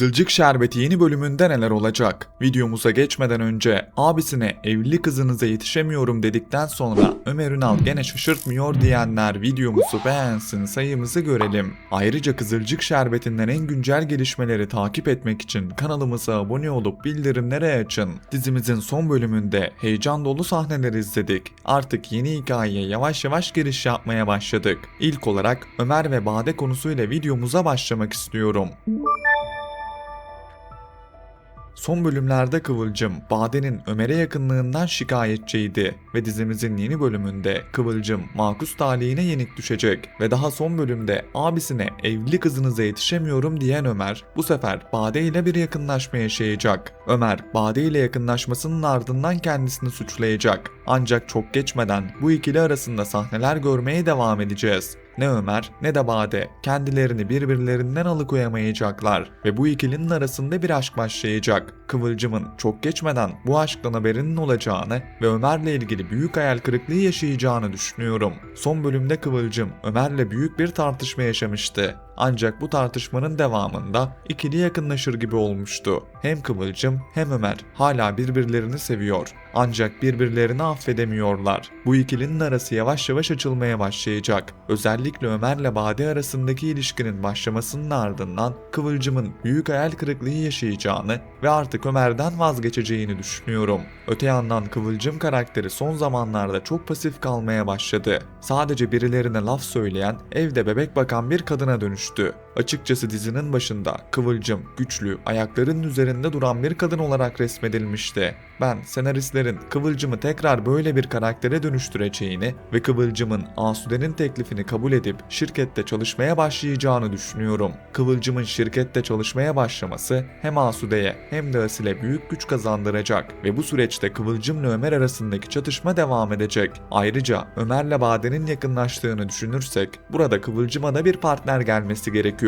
Kızılcık Şerbeti yeni bölümünde neler olacak? Videomuza geçmeden önce abisine evli kızınıza yetişemiyorum dedikten sonra Ömer Ünal gene şaşırtmıyor diyenler videomuzu beğensin, sayımızı görelim. Ayrıca Kızılcık Şerbeti'nden en güncel gelişmeleri takip etmek için kanalımıza abone olup bildirimleri açın. Dizimizin son bölümünde heyecan dolu sahneler izledik. Artık yeni hikayeye yavaş yavaş giriş yapmaya başladık. İlk olarak Ömer ve Bade konusuyla videomuza başlamak istiyorum. Son bölümlerde Kıvılcım, Bade'nin Ömer'e yakınlığından şikayetçiydi ve dizimizin yeni bölümünde Kıvılcım, makus talihine yenik düşecek ve daha son bölümde abisine evli kızınıza yetişemiyorum diyen Ömer, bu sefer Bade ile bir yakınlaşma yaşayacak. Ömer, Bade ile yakınlaşmasının ardından kendisini suçlayacak. Ancak çok geçmeden bu ikili arasında sahneler görmeye devam edeceğiz. Ne Ömer ne de Bade kendilerini birbirlerinden alıkoyamayacaklar ve bu ikilinin arasında bir aşk başlayacak. Kıvılcım'ın çok geçmeden bu aşktan haberinin olacağını ve Ömer'le ilgili büyük hayal kırıklığı yaşayacağını düşünüyorum. Son bölümde Kıvılcım Ömer'le büyük bir tartışma yaşamıştı. Ancak bu tartışmanın devamında ikili yakınlaşır gibi olmuştu. Hem Kıvılcım hem Ömer hala birbirlerini seviyor. Ancak birbirlerini affedemiyorlar. Bu ikilinin arası yavaş yavaş açılmaya başlayacak. Özellikle Ömer'le Bade arasındaki ilişkinin başlamasının ardından Kıvılcım'ın büyük hayal kırıklığı yaşayacağını ve artık Ömer'den vazgeçeceğini düşünüyorum. Öte yandan Kıvılcım karakteri son zamanlarda çok pasif kalmaya başladı. Sadece birilerine laf söyleyen, evde bebek bakan bir kadına dönüştü. Açıkçası dizinin başında Kıvılcım güçlü, ayaklarının üzerinde duran bir kadın olarak resmedilmişti. Ben senaristlerin Kıvılcım'ı tekrar böyle bir karaktere dönüştüreceğini ve Kıvılcım'ın Asude'nin teklifini kabul edip şirkette çalışmaya başlayacağını düşünüyorum. Kıvılcım'ın şirkette çalışmaya başlaması hem Asude'ye hem de Asil'e büyük güç kazandıracak ve bu süreçte Kıvılcım'la Ömer arasındaki çatışma devam edecek. Ayrıca Ömer'le Bade'nin yakınlaştığını düşünürsek burada Kıvılcım'a da bir partner gelmesi gerekiyor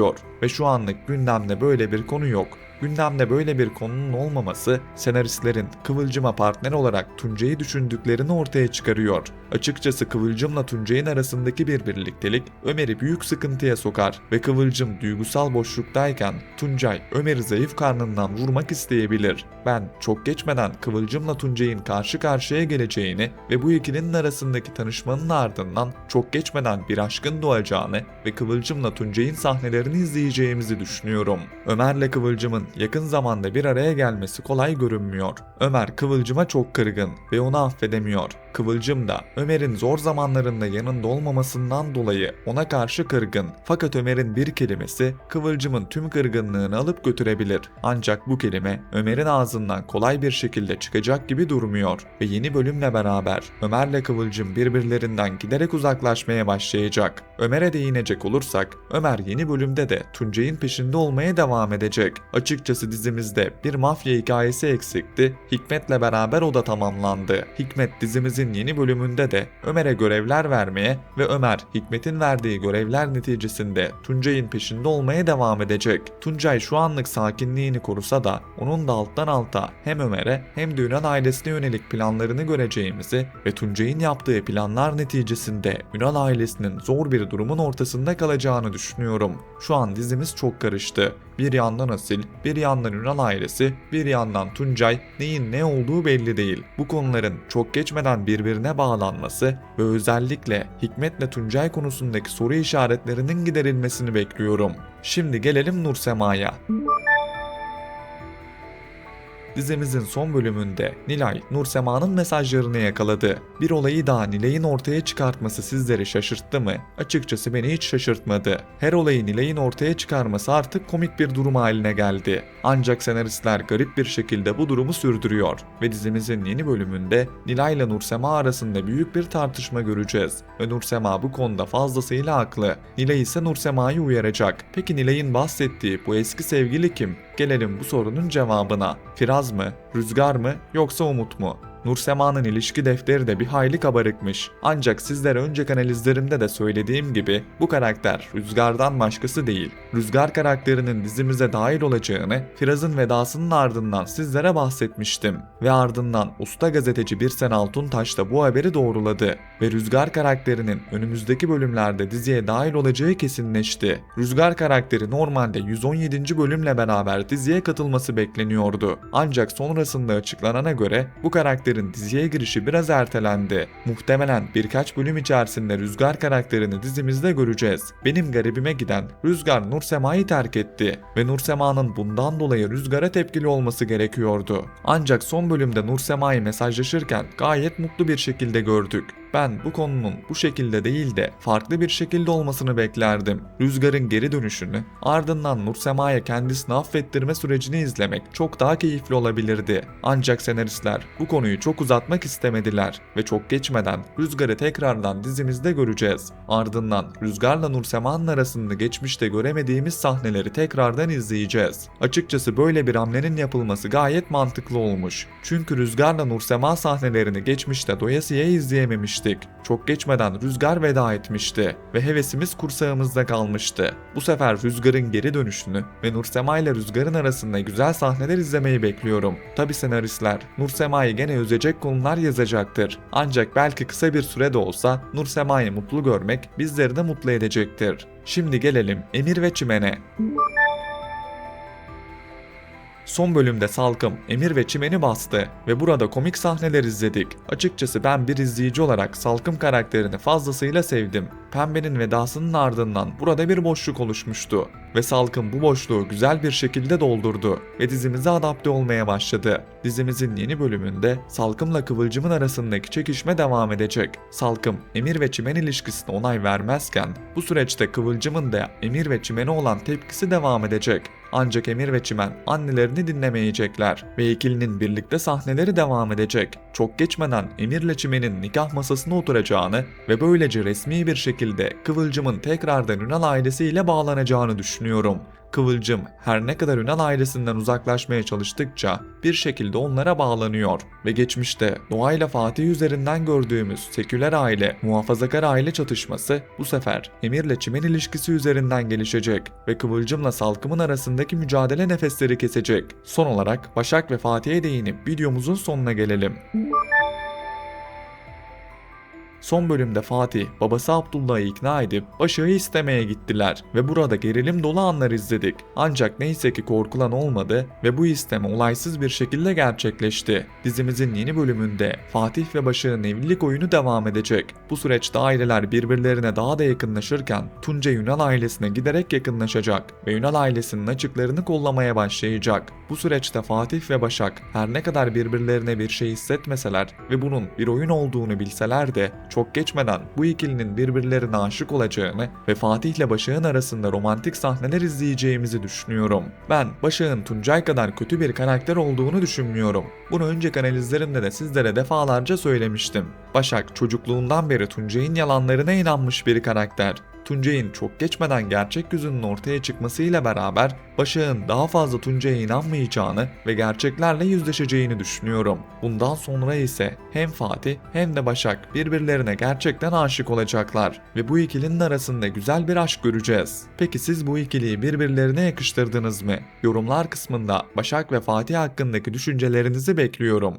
ve şu anlık gündemde böyle bir konu yok. Gündemde böyle bir konunun olmaması senaristlerin Kıvılcım'a partner olarak Tuncay'ı düşündüklerini ortaya çıkarıyor. Açıkçası Kıvılcım'la Tuncay'ın arasındaki bir birliktelik Ömer'i büyük sıkıntıya sokar ve Kıvılcım duygusal boşluktayken Tuncay Ömer'i zayıf karnından vurmak isteyebilir. Ben çok geçmeden Kıvılcım'la Tuncay'ın karşı karşıya geleceğini ve bu ikilinin arasındaki tanışmanın ardından çok geçmeden bir aşkın doğacağını ve Kıvılcım'la Tuncay'ın sahnelerini izleyeceğimizi düşünüyorum. Ömer'le Kıvılcım'ın yakın zamanda bir araya gelmesi kolay görünmüyor. Ömer Kıvılcım'a çok kırgın ve onu affedemiyor. Kıvılcım da Ömer'in zor zamanlarında yanında olmamasından dolayı ona karşı kırgın. Fakat Ömer'in bir kelimesi Kıvılcım'ın tüm kırgınlığını alıp götürebilir. Ancak bu kelime Ömer'in ağzından kolay bir şekilde çıkacak gibi durmuyor ve yeni bölümle beraber Ömer'le Kıvılcım birbirlerinden giderek uzaklaşmaya başlayacak. Ömer'e değinecek olursak Ömer yeni bölümde de Tuncay'ın peşinde olmaya devam edecek. Açıkçası dizimizde bir mafya hikayesi eksikti. Hikmet'le beraber o da tamamlandı. Hikmet dizimizin yeni bölümünde de Ömer'e görevler vermeye ve Ömer Hikmet'in verdiği görevler neticesinde Tuncay'ın peşinde olmaya devam edecek. Tuncay şu anlık sakinliğini korusa da onun da alttan alta hem Ömer'e hem de Ünal ailesine yönelik planlarını göreceğimizi ve Tuncay'ın yaptığı planlar neticesinde Ünal ailesinin zor bir durumun ortasında kalacağını düşünüyorum. Şu an dizimiz çok karıştı. Bir yandan Asil, bir yandan Ünal ailesi, bir yandan Tuncay, neyin ne olduğu belli değil. Bu konuların çok geçmeden birbirine bağlanması ve özellikle Hikmet'le Tuncay konusundaki soru işaretlerinin giderilmesini bekliyorum. Şimdi gelelim Nursema'ya. Dizimizin son bölümünde Nilay, Nursema'nın mesajlarını yakaladı. Bir olayı daha Nilay'ın ortaya çıkartması sizleri şaşırttı mı? Açıkçası beni hiç şaşırtmadı. Her olayı Nilay'ın ortaya çıkarması artık komik bir durum haline geldi. Ancak senaristler garip bir şekilde bu durumu sürdürüyor ve dizimizin yeni bölümünde Nilay ile Nursema arasında büyük bir tartışma göreceğiz ve Nursema bu konuda fazlasıyla haklı. Nilay ise Nursema'yı uyaracak. Peki Nilay'ın bahsettiği bu eski sevgili kim? Gelelim bu sorunun cevabına. Firaz mı, Rüzgar mı yoksa Umut mu? Nursema'nın ilişki defteri de bir hayli kabarıkmış. Ancak sizlere önceki analizlerimde de söylediğim gibi bu karakter Rüzgar'dan başkası değil. Rüzgar karakterinin dizimize dahil olacağını Firaz'ın vedasının ardından sizlere bahsetmiştim. Ve ardından usta gazeteci Birsen Altuntaş da bu haberi doğruladı. Ve Rüzgar karakterinin önümüzdeki bölümlerde diziye dahil olacağı kesinleşti. Rüzgar karakteri normalde 117. bölümle beraber diziye katılması bekleniyordu. Ancak sonrasında açıklanana göre bu karakterin diziye girişi biraz ertelendi. Muhtemelen birkaç bölüm içerisinde Rüzgar karakterini dizimizde göreceğiz. Benim garibime giden Rüzgar Nursema'yı terk etti ve Nursema'nın bundan dolayı Rüzgar'a tepkili olması gerekiyordu. Ancak son bölümde Nursema'yı mesajlaşırken gayet mutlu bir şekilde gördük. Ben bu konunun bu şekilde değil de farklı bir şekilde olmasını beklerdim. Rüzgar'ın geri dönüşünü, ardından Nursema'ya kendisini affettirme sürecini izlemek çok daha keyifli olabilirdi. Ancak senaristler bu konuyu çok uzatmak istemediler ve çok geçmeden Rüzgar'ı tekrardan dizimizde göreceğiz. Ardından Rüzgar'la Nursema'nın arasında geçmişte göremediğimiz sahneleri tekrardan izleyeceğiz. Açıkçası böyle bir hamlenin yapılması gayet mantıklı olmuş. Çünkü Rüzgar'la Nursema sahnelerini geçmişte doyasıya izleyememiştik. Çok geçmeden Rüzgar veda etmişti ve hevesimiz kursağımızda kalmıştı. Bu sefer Rüzgar'ın geri dönüşünü ve Nursema ile Rüzgar'ın arasında güzel sahneler izlemeyi bekliyorum. Tabi senaristler Nursema'yı gene üzecek konular yazacaktır. Ancak belki kısa bir süre de olsa Nursema'yı mutlu görmek bizleri de mutlu edecektir. Şimdi gelelim Emir ve Çimen'e. Son bölümde Salkım, Emir ve Çimen'i bastı ve burada komik sahneler izledik. Açıkçası ben bir izleyici olarak Salkım karakterini fazlasıyla sevdim. Pembe'nin vedasının ardından burada bir boşluk oluşmuştu ve Salkım bu boşluğu güzel bir şekilde doldurdu ve dizimize adapte olmaya başladı. Dizimizin yeni bölümünde Salkım'la Kıvılcım'ın arasındaki çekişme devam edecek. Salkım, Emir ve Çimen ilişkisine onay vermezken bu süreçte Kıvılcım'ın da Emir ve Çimen'e olan tepkisi devam edecek. Ancak Emir ve Çimen annelerini dinlemeyecekler ve ikilinin birlikte sahneleri devam edecek. Çok geçmeden Emir'le Çimen'in nikah masasına oturacağını ve böylece resmi bir şekilde Kıvılcım'ın tekrardan Ünal ailesiyle bağlanacağını düşünüyorum. Kıvılcım her ne kadar Ünal ailesinden uzaklaşmaya çalıştıkça bir şekilde onlara bağlanıyor ve geçmişte Doğa ile Fatih üzerinden gördüğümüz seküler aile, muhafazakar aile çatışması bu sefer Emir'le Çimen ilişkisi üzerinden gelişecek ve Kıvılcım'la Salkım'ın arasındaki mücadele nefesleri kesecek. Son olarak Başak ve Fatih'e değinip videomuzun sonuna gelelim. Son bölümde Fatih, babası Abdullah'ı ikna edip Başak'ı istemeye gittiler ve burada gerilim dolu anlar izledik. Ancak neyse ki korkulan olmadı ve bu isteme olaysız bir şekilde gerçekleşti. Dizimizin yeni bölümünde Fatih ve Başak'ın evlilik oyunu devam edecek. Bu süreçte aileler birbirlerine daha da yakınlaşırken Tuncay Ünal ailesine giderek yakınlaşacak ve Ünal ailesinin açıklarını kollamaya başlayacak. Bu süreçte Fatih ve Başak her ne kadar birbirlerine bir şey hissetmeseler ve bunun bir oyun olduğunu bilseler de çok geçmeden bu ikilinin birbirlerine aşık olacağını ve Fatih ile Başak'ın arasında romantik sahneler izleyeceğimizi düşünüyorum. Ben Başak'ın Tuncay kadar kötü bir karakter olduğunu düşünmüyorum. Bunu önceki analizlerimde de sizlere defalarca söylemiştim. Başak çocukluğundan beri Tuncay'ın yalanlarına inanmış bir karakter. Tuncay'ın çok geçmeden gerçek yüzünün ortaya çıkmasıyla beraber Başak'ın daha fazla Tuncay'a inanmayacağını ve gerçeklerle yüzleşeceğini düşünüyorum. Bundan sonra ise hem Fatih hem de Başak birbirlerine gerçekten aşık olacaklar ve bu ikilinin arasında güzel bir aşk göreceğiz. Peki siz bu ikiliyi birbirlerine yakıştırdınız mı? Yorumlar kısmında Başak ve Fatih hakkındaki düşüncelerinizi bekliyorum.